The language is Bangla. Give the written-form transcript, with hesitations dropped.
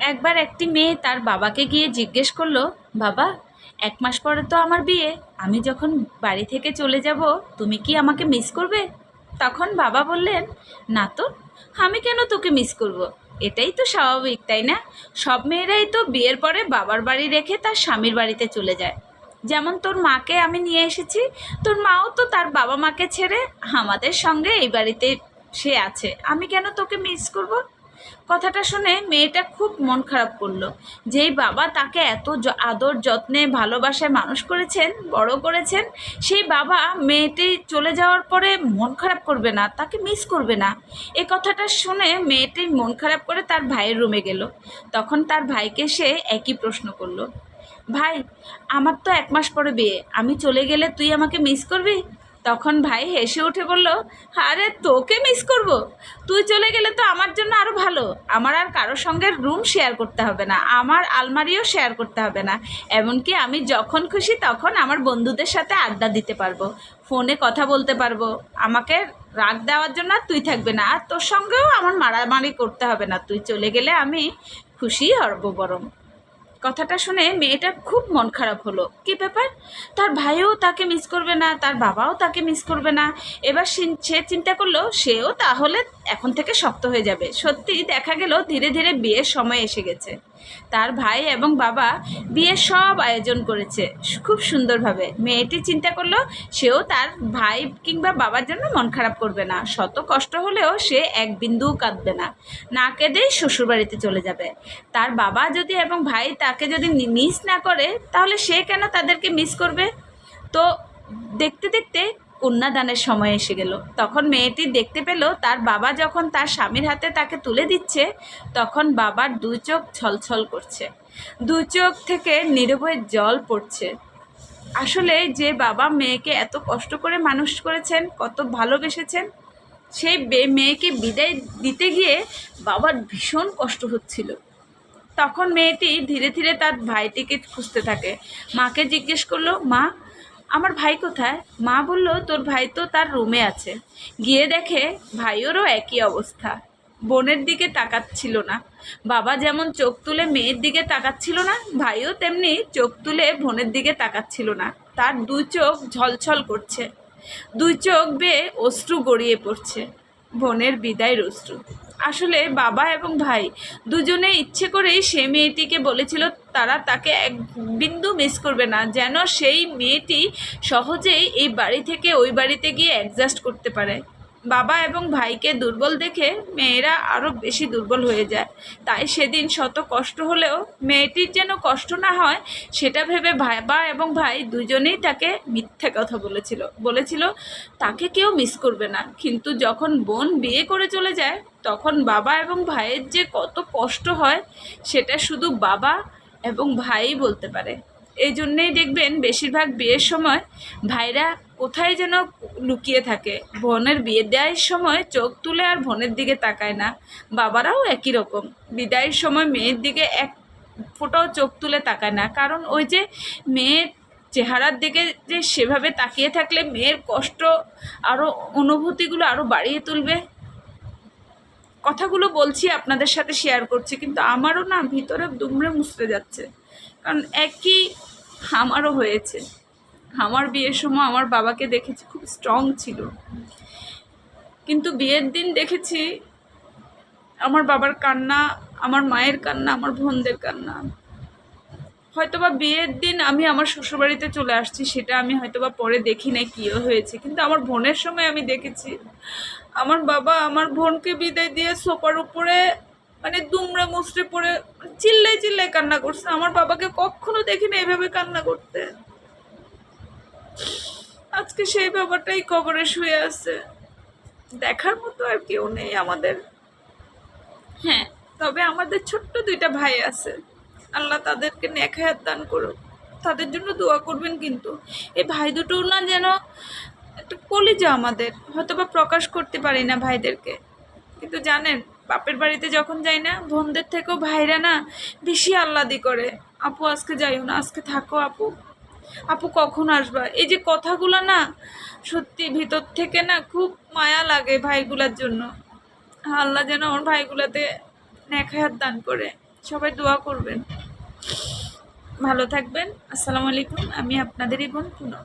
একবার একটি মেয়ে তার বাবাকে গিয়ে জিজ্ঞেস করলো, বাবা, 1 মাস পরে তো আমার বিয়ে, আমি যখন বাড়ি থেকে চলে যাব তুমি কি আমাকে মিস করবে? তখন বাবা বললেন, না তো, আমি কেন তোকে মিস করব? এটাই তো স্বাভাবিক, তাই না? সব মেয়েরাই তো বিয়ের পরে বাবার বাড়ি রেখে তার স্বামীর বাড়িতে চলে যায়। যেমন তোর মাকে আমি নিয়ে এসেছি, তোর মাও তো তার বাবা মাকে ছেড়ে আমাদের সঙ্গে এই বাড়িতে সে আছে, আমি কেন তোকে মিস করব? কথাটা শুনে মেয়েটা খুব মন খারাপ করলো। যেই বাবা তাকে এত আদর যত্নে ভালোবাসায় মানুষ করেছেন, বড় করেছেন, সেই বাবা মেয়েটি চলে যাওয়ার পরে মন খারাপ করবে না, তাকে মিস করবে না? এ কথাটা শুনে মেয়েটি মন খারাপ করে তার ভাইয়ের রুমে গেল। তখন তার ভাইকে সে একই প্রশ্ন করলো, ভাই, আমার তো 1 মাস পরে বিয়ে, আমি চলে গেলে তুই আমাকে মিস করবি? তখন ভাই হেসে উঠে বলল, আরে তোকে মিস করব? তুই চলে গেলে তো আমার জন্য আরও ভালো, আমার আর কারোর সঙ্গে রুম শেয়ার করতে হবে না, আমার আলমারিও শেয়ার করতে হবে না, এমনকি আমি যখন খুশি তখন আমার বন্ধুদের সাথে আড্ডা দিতে পারবো, ফোনে কথা বলতে পারবো, আমাকে রাগ দেওয়ার জন্য আর তুই থাকবে না, আর তোর সঙ্গেও আমার মারামারি করতে হবে না, তুই চলে গেলে আমি খুশি হব বরং। কথাটা শুনে মেয়েটার খুব মন খারাপ হলো। কি ব্যাপার, তার ভাইও তাকে মিস করবে না, তার বাবাও তাকে মিস করবে না? এবার সে চিন্তা করলো সেও তাহলে এখন থেকে শক্ত হয়ে যাবে। সত্যি দেখা গেল ধীরে ধীরে বিয়ের সময় এসে গেছে। তার ভাই এবং বাবা বিয়ের সব আয়োজন করেছে খুব সুন্দরভাবে। মেয়েটি চিন্তা করলো সেও তার ভাই কিংবা বাবার জন্য মন খারাপ করবে না, শত কষ্ট হলেও সে এক বিন্দুও কাঁদবে না, না কেঁদেই শ্বশুরবাড়িতে চলে যাবে। তার বাবা যদি এবং ভাই তাকে যদি মিস না করে তাহলে সে কেন তাদেরকে মিস করবে? তো দেখতে দেখতে কন্যাদানের সময় এসে গেল। তখন মেয়েটি দেখতে পেল তার বাবা যখন তার স্বামীর হাতে তাকে তুলে দিচ্ছে, তখন বাবার দুই চোখ ছলছল করছে, দুই চোখ থেকে নিরবয় জল পড়ছে। আসলে যে বাবা মেয়েকে এত কষ্ট করে মানুষ করেছেন, কত ভালোবেসেছেন, সেই মেয়েকে বিদায় দিতে গিয়ে বাবার ভীষণ কষ্ট হচ্ছিল। তখন মেয়েটি ধীরে ধীরে তার ভাইটিকে খুঁজতে থাকে। মাকে জিজ্ঞেস করলো, মা, আমার ভাই কোথায়? মা বলল, তোর ভাই তো তার রুমে আছে। গিয়ে দেখে ভাইয়েরও একই অবস্থা, বোনের দিকে তাকাচ্ছিল না। বাবা যেমন চোখ তুলে মেয়ের দিকে তাকাচ্ছিল না, ভাইও তেমনি চোখ তুলে বোনের দিকে তাকাচ্ছিল না। তার দুই চোখ ঝলঝল করছে, দুই চোখ বেয়ে অশ্রু গড়িয়ে পড়ছে, বোনের বিদায়ের অশ্রু। আসলে বাবা এবং ভাই দুজনে ইচ্ছে করেই সে মেয়েটিকে বলেছিল তারা তাকে এক বিন্দু মিস করবে না, যেন সেই মেয়েটি সহজেই এই বাড়ি থেকে ওই বাড়িতে গিয়ে অ্যাডজাস্ট করতে পারে। বাবা এবং ভাইকে দুর্বল দেখে মেয়েরা আরও বেশি দুর্বল হয়ে যায়। তাই সেদিন শত কষ্ট হলেও মেয়েটির যেন কষ্ট না হয় সেটা ভেবে বাবা এবং ভাই দুজনেই তাকে মিথ্যে কথা বলেছিল তাকে কেউ মিস করবে না। কিন্তু যখন বোন বিয়ে করে চলে যায় তখন বাবা এবং ভাইয়ের যে কত কষ্ট হয় সেটা শুধু বাবা এবং ভাই বলতে পারে। এই জন্যেই দেখবেন বেশিরভাগ বিয়ের সময় ভাইরা কোথায় যেন লুকিয়ে থাকে, বোনের বিয়ে দেওয়ার সময় চোখ তুলে আর বোনের দিকে তাকায় না। বাবারাও একই রকম, বিদায়ের সময় মেয়ের দিকে এক ফোঁটাও চোখ তুলে তাকায় না, কারণ ওই যে মেয়ের চেহারার দিকে যে সেভাবে তাকিয়ে থাকলে মেয়ের কষ্ট আরও, অনুভূতিগুলো আরও বাড়িয়ে তুলবে। কথাগুলো বলছি আপনাদের সাথে শেয়ার করছি, কিন্তু আমারও না ভিতরে দুমড়ে মুচড়ে যাচ্ছে, কারণ একই আমারও হয়েছে। আমার বিয়ের সময় আমার বাবাকে দেখেছি খুব স্ট্রং ছিল, কিন্তু বিয়ের দিন দেখেছি আমার বাবার কান্না, আমার মায়ের কান্না, আমার বোনদের কান্না। হয়তোবা বিয়ের দিন আমি আমার শ্বশুরবাড়িতে চলে আসছি, সেটা আমি হয়তোবা পরে দেখি না কী হয়েছে, কিন্তু আমার বোনের সময় আমি দেখেছি আমার বাবা আমার বোনকে বিদায় দিয়ে সোফার উপরে মানে দুমড়ে মুচড়ে পড়ে চিল্লাই চিল্লাই কান্না করছে। আমার বাবাকে কখনো দেখি না এভাবে কান্না করতে। আজকে সেই বাবাটাই কবরে শুয়ে আছে, দেখার মতো আর কেউ নেই আমাদের। হ্যাঁ, তবে আমাদের ছোট্ট দুইটা ভাই আছে, আল্লাহ তাদেরকে নেক হায়াত দান করুক, তাদের জন্য দোয়া করবেন। কিন্তু এই ভাই দুটো না যেন একটা কলিজা আমাদের, হয়তো বা প্রকাশ করতে পারি না ভাইদেরকে, কিন্তু জানেন বাপের বাড়িতে যখন যাই না বোনদের থেকেও ভাইরা না বেশি আহ্লাদি করে, আপু আজকে যাইও না, আজকে থাকো আপু, আপু কখন আসবা, এই যে কথাগুলো না সত্যি ভিতর থেকে না খুব মায়া লাগে ভাইগুলার জন্য। আল্লাহ যেন আমার ভাইগুলাতে নেক হায়াত দান করে, সবাই দোয়া করবেন। ভালো থাকবেন। আসসালামু আলাইকুম। আমি আপনাদেরই বোন পুনম।